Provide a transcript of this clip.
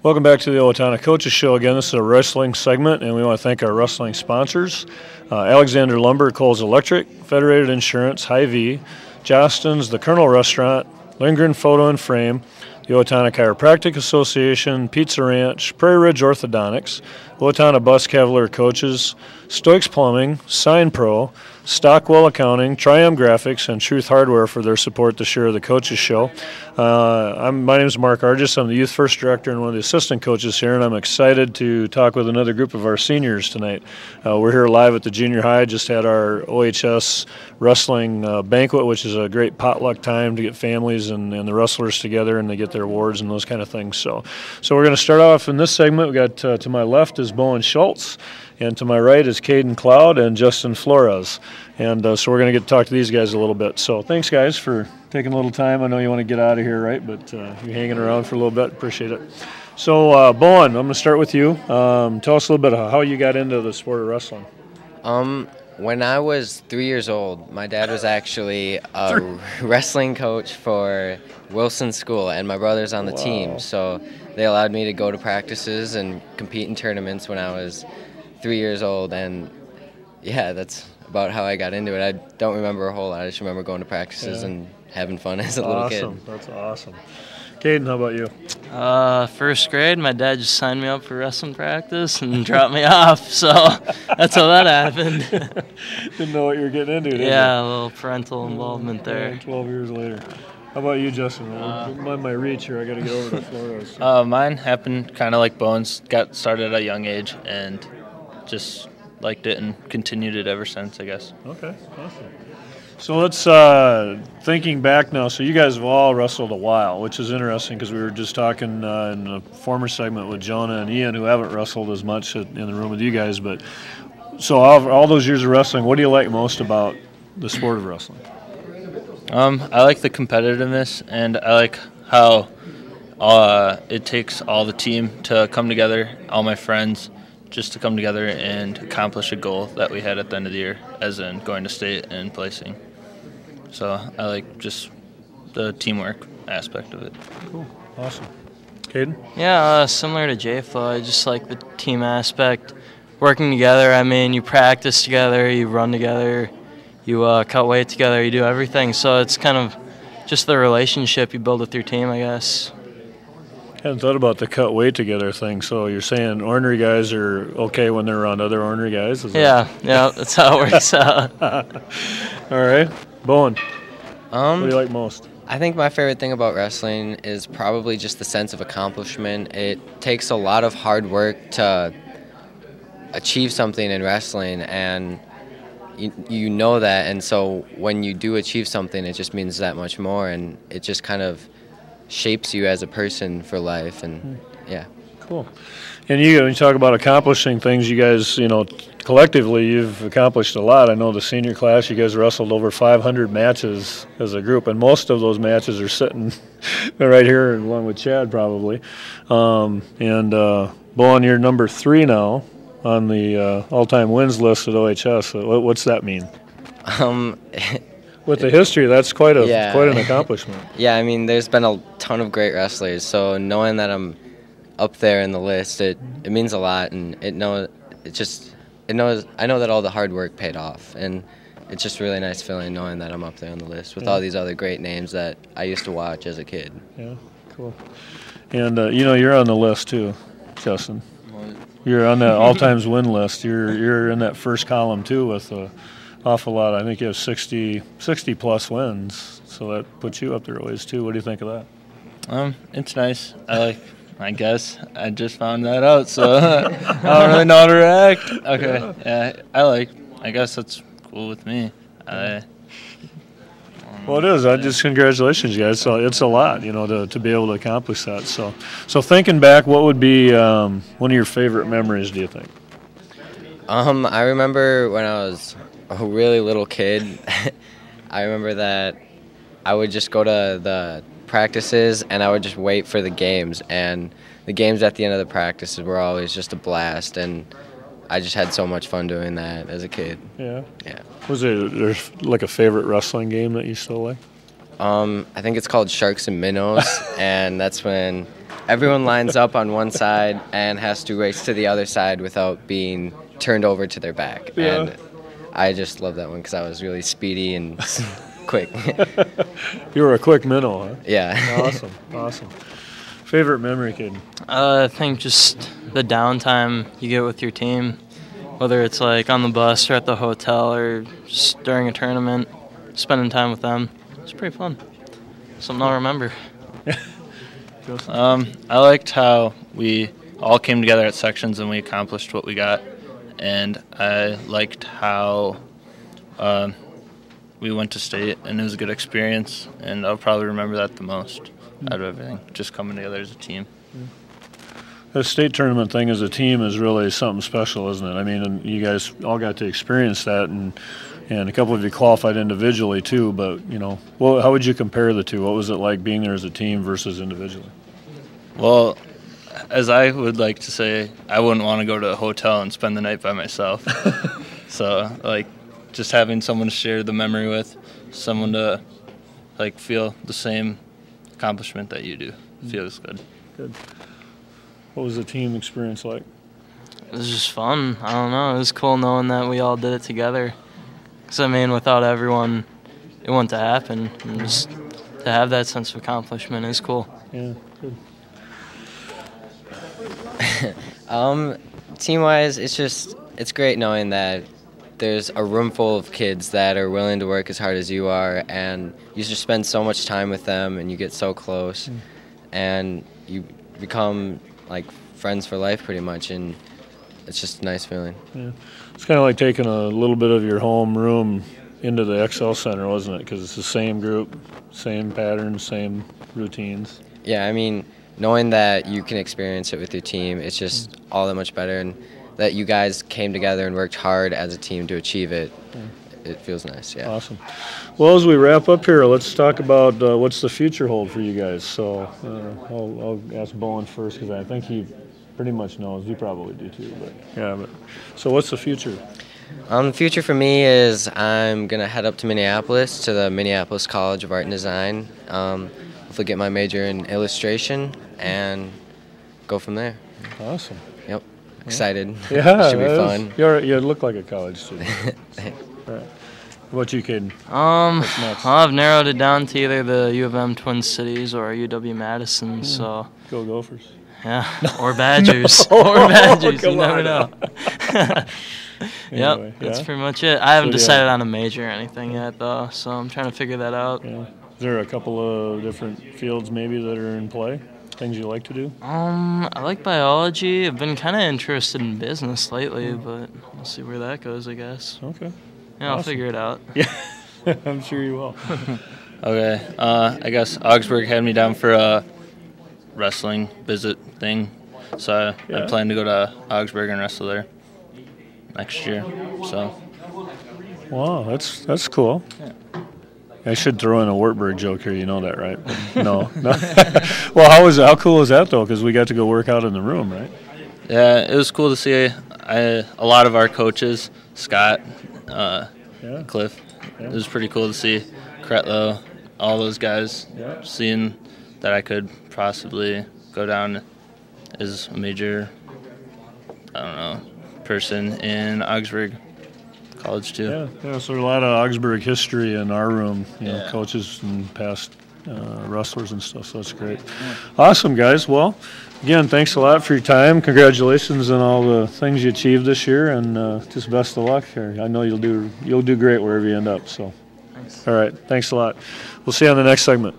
Welcome back to the Owatonna Coaches Show. Again, this is a wrestling segment, and we want to thank our wrestling sponsors, Alexander Lumber, Coles Electric, Federated Insurance, Hy-Vee, Jostens, the Colonel Restaurant, Lindgren Photo and Frame, the Owatonna Chiropractic Association, Pizza Ranch, Prairie Ridge Orthodontics, Owatonna Bus Cavalier Coaches, Stoics Plumbing, Sign Pro, Stockwell Accounting, Triumph Graphics, and Truth Hardware for their support this year of the Coaches Show. My name is Mark Arjes. I'm the Youth First Director and one of the assistant coaches here, and I'm excited to talk with another group of our seniors tonight. We're here live at the junior high, just had our OHS wrestling banquet, which is a great potluck time to get families and the wrestlers together and they get their awards and those kind of things. So we're going to start off in this segment. We got to my left is Bowen Schultz, and to my right is Kaden Cloud and Justin Flores. And so we're going to get to talk to these guys a little bit. So thanks, guys, for taking a little time. I know you want to get out of here, right? But you're hanging around for a little bit. Appreciate it. So, Bowen, I'm going to start with you. Tell us a little bit of how you got into the sport of wrestling. When I was 3 years old, my dad was actually a wrestling coach for Wilson School, and my brother's on the team. So they allowed me to go to practices and compete in tournaments when I was 3 years old. And, yeah, that's about how I got into it. I don't remember a whole lot. I just remember going to practices and having fun as a little kid. That's awesome. Caden, how about you? First grade, my dad just signed me up for wrestling practice and dropped me off, so that's how that happened. Didn't know what you were getting into, did you? Yeah, a little parental involvement there. 12 years later. How about you, Justin? Mind my reach here. I got to get over to Flores. Mine happened kind of like Bones. Got started at a young age and just liked it and continued it ever since, I guess. Okay, awesome. So let's, thinking back now, so you guys have all wrestled a while, which is interesting because we were just talking in a former segment with Jonah and Ian, who haven't wrestled as much in the room with you guys. But so all those years of wrestling, what do you like most about the sport of wrestling? I like the competitiveness, and I like how it takes all the team to come together, all my friends, just to come together and accomplish a goal that we had at the end of the year, as in going to state and placing. So I like just the teamwork aspect of it. Cool. Awesome. Kaden? Yeah, similar to J-Flo, I just like the team aspect. Working together, I mean, you practice together, you run together, you cut weight together, you do everything. So it's kind of just the relationship you build with your team, I guess. I hadn't thought about the cut weight together thing. So you're saying ornery guys are okay when they're around other ornery guys? Yeah, that's how it works out. All right. Bowen, what do you like most? I think my favorite thing about wrestling is probably just the sense of accomplishment. It takes a lot of hard work to achieve something in wrestling, and you know that. And so when you do achieve something, it just means that much more, and it just kind of shapes you as a person for life. And yeah. Cool. And when you talk about accomplishing things, you guys, collectively you've accomplished a lot. I know the senior class, you guys wrestled over 500 matches as a group, and most of those matches are sitting right here along with Chad probably. Bowen, you're number 3 now on the all-time wins list at OHS. So what's that mean? With the history, that's quite an accomplishment. Yeah, I mean, there's been a ton of great wrestlers, so knowing that I'm up there in the list, it means a lot, and I know that all the hard work paid off, and it's just really nice feeling knowing that I'm up there on the list with all these other great names that I used to watch as a kid. Yeah, cool. And you're on the list too, Justin. You're on that all-times win list. You're in that first column too with an awful lot. I think you have 60 plus wins, so that puts you up there always too. What do you think of that? It's nice. I guess I just found that out, so I don't really know how to react. Okay, yeah, I guess that's cool with me. Well, it is. Just congratulations, guys. So it's a lot, to be able to accomplish that. So thinking back, what would be one of your favorite memories, do you think? I remember when I was a really little kid, I remember that I would just go to the practices and I would just wait for the games, and the games at the end of the practices were always just a blast, and I just had so much fun doing that as a kid. Yeah. Yeah. Was there like a favorite wrestling game that you still like? I think it's called Sharks and Minnows, and that's when everyone lines up on one side and has to race to the other side without being turned over to their back. Yeah. And I just love that one because I was really speedy and quick. You were a quick minnow, huh? Yeah. Awesome. Favorite memory, Kaden? I think just the downtime you get with your team, whether it's like on the bus or at the hotel or just during a tournament, spending time with them. It's pretty fun. Something I'll remember. I liked how we all came together at sections and we accomplished what we got. And I liked how we went to state, and it was a good experience. And I'll probably remember that the most out of everything, just coming together as a team. The state tournament thing as a team is really something special, isn't it? I mean, and you guys all got to experience that, and a couple of you qualified individually too. But how would you compare the two? What was it like being there as a team versus individually? Well, as I would like to say, I wouldn't want to go to a hotel and spend the night by myself. So, just having someone to share the memory with, someone to feel the same accomplishment that you do, feels good. Good. What was the team experience like? It was just fun. I don't know. It was cool knowing that we all did it together. Because, without everyone, it wouldn't to happen. And just to have that sense of accomplishment is cool. Yeah, good. Team-wise, it's great knowing that there's a room full of kids that are willing to work as hard as you are, and you just spend so much time with them, and you get so close, and you become friends for life pretty much, and it's just a nice feeling. Yeah, it's kind of like taking a little bit of your home room into the XL Center, wasn't it? Because it's the same group, same patterns, same routines. Yeah, knowing that you can experience it with your team, it's just all that much better, and that you guys came together and worked hard as a team to achieve it. It feels nice, yeah. Awesome. Well, as we wrap up here, let's talk about what's the future hold for you guys. So I'll ask Bowen first because I think he pretty much knows. You probably do too. So what's the future? The future for me is I'm going to head up to Minneapolis, to the Minneapolis College of Art and Design, hopefully get my major in illustration, and go from there. Awesome. Yep. Excited. Yeah. Should be fun. You look like a college student. Right. What about you, Kaden? I've narrowed it down to either the U of M Twin Cities or UW-Madison. So go Gophers. Yeah, or Badgers. No. Or Badgers. Come You never on know. Anyway, Yep, that's pretty much it. I haven't So, decided on a major or anything yet, though, so I'm trying to figure that out. Yeah. Is there a couple of different fields maybe that are in play? Things you like to do? I like biology. I've been kind of interested in business lately, but we'll see where that goes, I guess. Okay. Yeah, I'll Awesome. figure it out. Yeah, I'm sure you will. Okay, I guess Augsburg had me down for a wrestling visit thing, so I plan to go to Augsburg and wrestle there next year. So. Wow, that's cool. Yeah. I should throw in a Wartburg joke here. You know that, right? No. Well, how cool is that though? Because we got to go work out in the room, right? Yeah, it was cool to see a lot of our coaches, Scott, Cliff. Yeah. It was pretty cool to see Kretlow, all those guys, seeing that I could possibly go down as a major, person in Augsburg College too. Yeah. So a lot of Augsburg history in our room, coaches and past wrestlers and stuff. So that's great. Yeah. Awesome, guys. Well, again, thanks a lot for your time. Congratulations on all the things you achieved this year, and just best of luck here. I know you'll do great wherever you end up. So, Thanks. All right. Thanks a lot. We'll see you on the next segment.